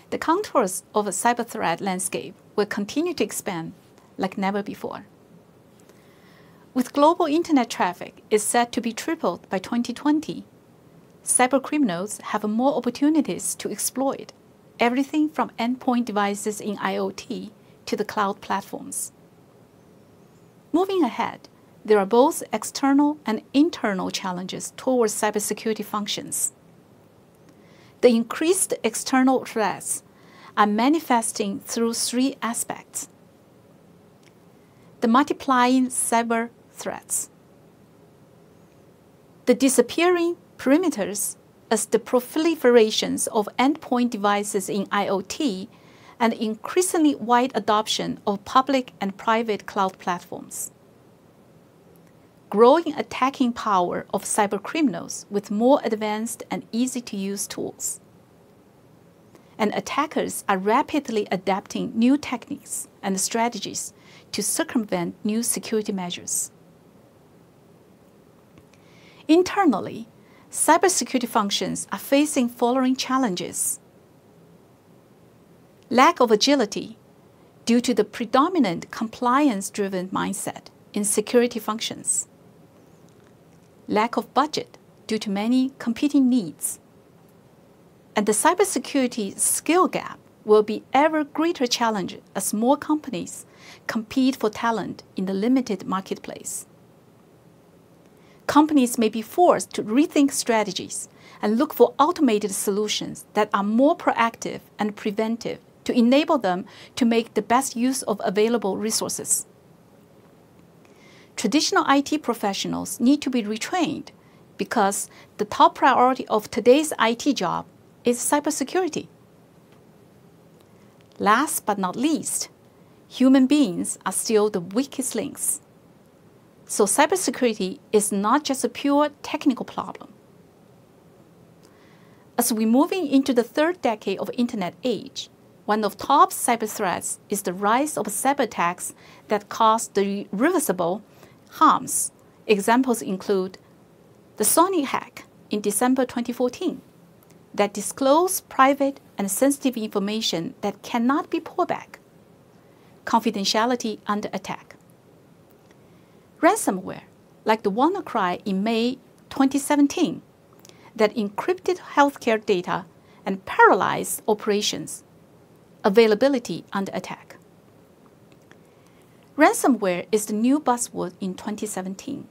the contours of a cyber threat landscape will continue to expand like never before. With global internet traffic is set to be tripled by 2020, cybercriminals have more opportunities to exploit everything from endpoint devices in IoT to the cloud platforms. Moving ahead, there are both external and internal challenges towards cybersecurity functions. The increased external threats are manifesting through three aspects. The multiplying cyber threats, the disappearing perimeters as the proliferations of endpoint devices in IoT and increasingly wide adoption of public and private cloud platforms. Growing attacking power of cybercriminals with more advanced and easy-to-use tools. And attackers are rapidly adapting new techniques and strategies to circumvent new security measures. Internally, cybersecurity functions are facing following challenges. Lack of agility due to the predominant compliance-driven mindset in security functions. Lack of budget due to many competing needs. And the cybersecurity skill gap will be ever greater challenge as more companies compete for talent in the limited marketplace. Companies may be forced to rethink strategies and look for automated solutions that are more proactive and preventive to enable them to make the best use of available resources. Traditional IT professionals need to be retrained because the top priority of today's IT job is cybersecurity. Last but not least, human beings are still the weakest links. So cybersecurity is not just a pure technical problem. As we're moving into the third decade of Internet age, one of top cyber threats is the rise of cyber attacks that cause the irreversible harms. Examples include the Sony hack in December 2014 that disclosed private and sensitive information that cannot be pulled back, confidentiality under attack. Ransomware, like the WannaCry in May 2017, that encrypted healthcare data and paralyzed operations, availability under attack. Ransomware is the new buzzword in 2017,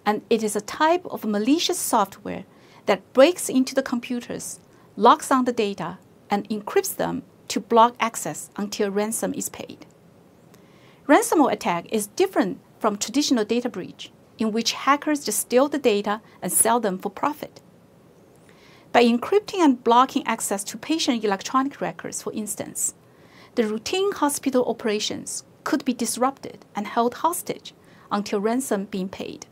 and it is a type of malicious software that breaks into the computers, locks down the data, and encrypts them to block access until ransom is paid. Ransomware attack is different from traditional data breach, in which hackers just steal the data and sell them for profit. By encrypting and blocking access to patient electronic records, for instance, the routine hospital operations could be disrupted and held hostage until ransom being paid.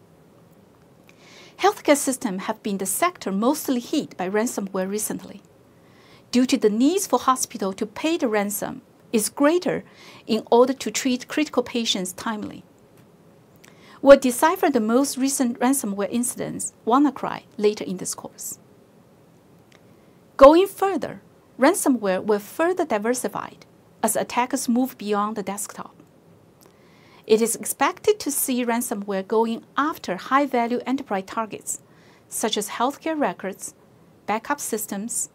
Healthcare systems have been the sector mostly hit by ransomware recently, due to the needs for hospitals to pay the ransom is greater in order to treat critical patients timely. We'll decipher the most recent ransomware incidents, WannaCry, later in this course. Going further, ransomware will further diversified as attackers move beyond the desktop. It is expected to see ransomware going after high-value enterprise targets, such as healthcare records, backup systems,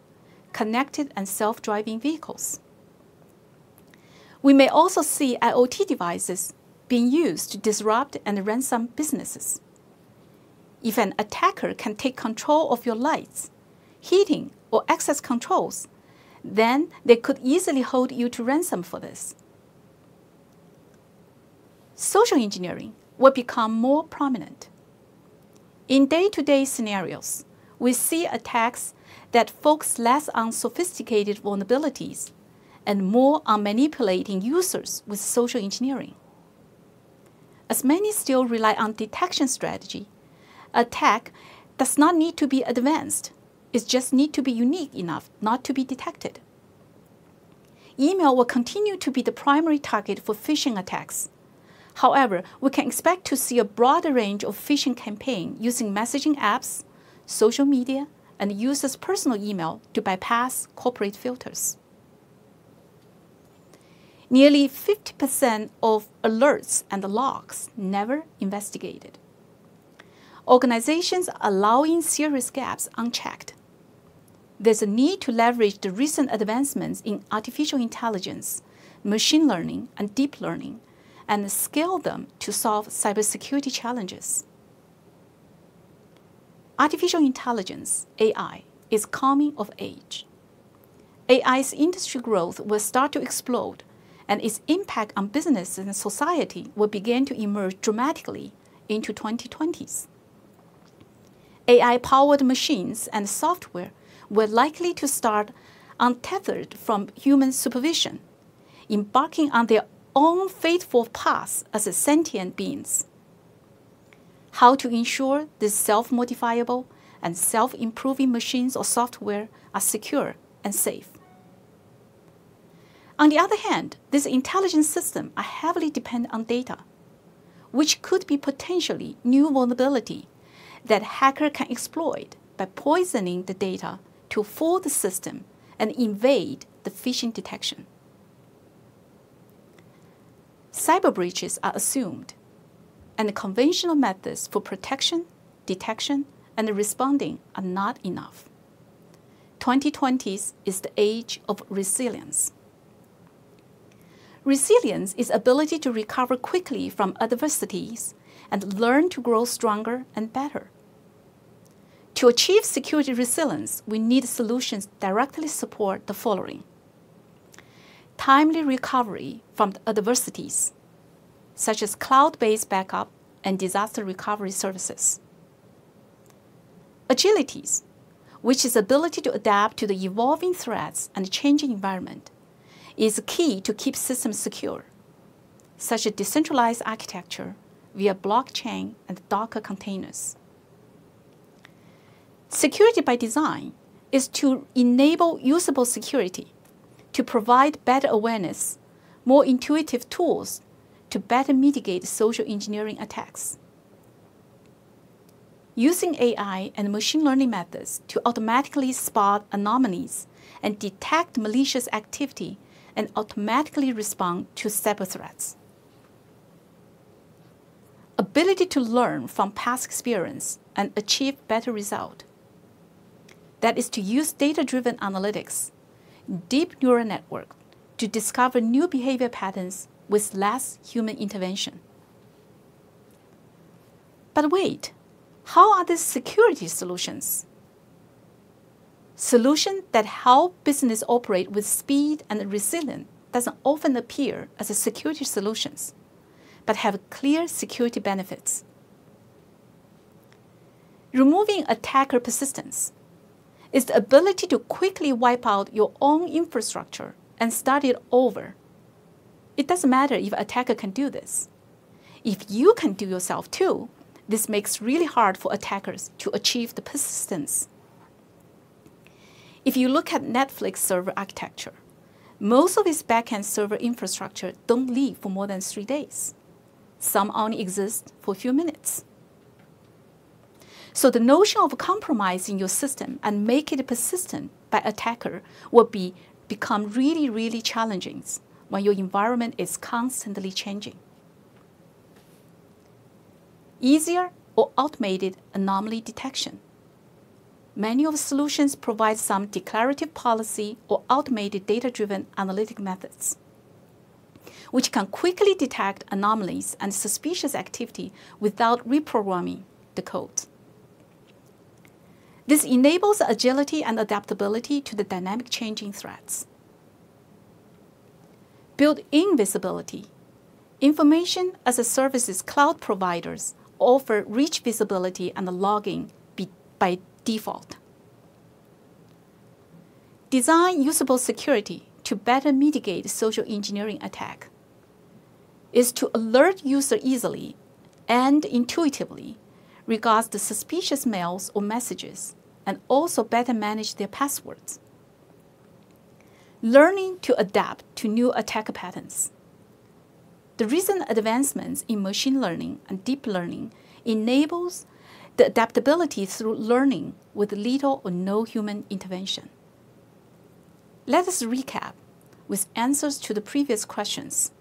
connected and self-driving vehicles. We may also see IoT devices being used to disrupt and ransom businesses. If an attacker can take control of your lights, heating, or access controls, then they could easily hold you to ransom for this. Social engineering will become more prominent. In day-to-day scenarios, we see attacks that focus less on sophisticated vulnerabilities and more on manipulating users with social engineering. As many still rely on detection strategy, attack does not need to be advanced. It just needs to be unique enough not to be detected. Email will continue to be the primary target for phishing attacks. However, we can expect to see a broader range of phishing campaigns using messaging apps, social media, and users' personal email to bypass corporate filters. Nearly 50% of alerts and logs never investigated. Organizations are allowing serious gaps unchecked. There's a need to leverage the recent advancements in artificial intelligence, machine learning, and deep learning, and scale them to solve cybersecurity challenges. Artificial intelligence, AI, is coming of age. AI's industry growth will start to explode, and its impact on business and society will begin to emerge dramatically into 2020s. AI-powered machines and software were likely to start untethered from human supervision, embarking on their own fateful paths as sentient beings. How to ensure these self-modifiable and self-improving machines or software are secure and safe. On the other hand, these intelligent systems are heavily dependent on data, which could be potentially new vulnerability that hacker can exploit by poisoning the data to fool the system and invade the phishing detection. Cyber breaches are assumed, and conventional methods for protection, detection, and responding are not enough. 2020s is the age of resilience. Resilience is ability to recover quickly from adversities and learn to grow stronger and better. To achieve security resilience, we need solutions directly support the following: timely recovery from adversities, such as cloud-based backup and disaster recovery services. Agilities, which is ability to adapt to the evolving threats and changing environment, is key to keep systems secure, such as decentralized architecture via blockchain and Docker containers. Security by design is to enable usable security, to provide better awareness, more intuitive tools to better mitigate social engineering attacks. Using AI and machine learning methods to automatically spot anomalies and detect malicious activity and automatically respond to cyber threats. Ability to learn from past experience and achieve better results. That is to use data-driven analytics, deep neural network, to discover new behavior patterns with less human intervention. But wait, how are these security solutions? Solutions that help business operate with speed and resilience doesn't often appear as security solutions, but have clear security benefits. Removing attacker persistence is the ability to quickly wipe out your own infrastructure and start it over. It doesn't matter if an attacker can do this. If you can do yourself too, this makes it really hard for attackers to achieve the persistence. If you look at Netflix server architecture, most of its backend server infrastructure don't live for more than 3 days. Some only exist for a few minutes. So the notion of compromising your system and make it persistent by attacker will become really, really challenging when your environment is constantly changing. Easier or automated anomaly detection. Many of the solutions provide some declarative policy or automated data-driven analytic methods, which can quickly detect anomalies and suspicious activity without reprogramming the code. This enables agility and adaptability to the dynamic changing threats. Built-in visibility. Information as a services cloud providers offer rich visibility and logging by default. Design usable security to better mitigate social engineering attack is to alert user easily and intuitively regards the suspicious mails or messages, and also better manage their passwords. Learning to adapt to new attack patterns. The recent advancements in machine learning and deep learning enables the adaptability through learning with little or no human intervention. Let us recap with answers to the previous questions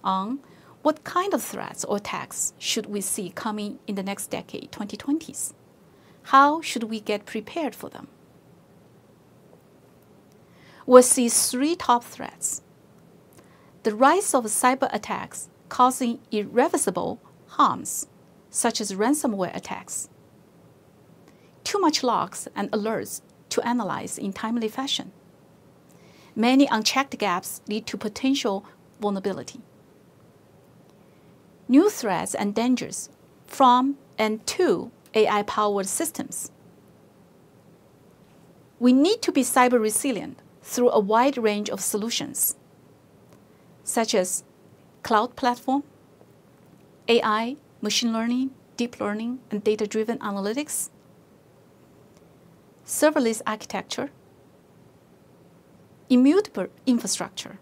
on what kind of threats or attacks should we see coming in the next decade, 2020s? How should we get prepared for them? We'll see three top threats. The rise of cyber attacks causing irreversible harms, such as ransomware attacks. Too much logs and alerts to analyze in timely fashion. Many unchecked gaps lead to potential vulnerability. New threats and dangers from and to AI-powered systems. We need to be cyber resilient through a wide range of solutions, such as cloud platform, AI, machine learning, deep learning, and data-driven analytics, serverless architecture, immutable infrastructure,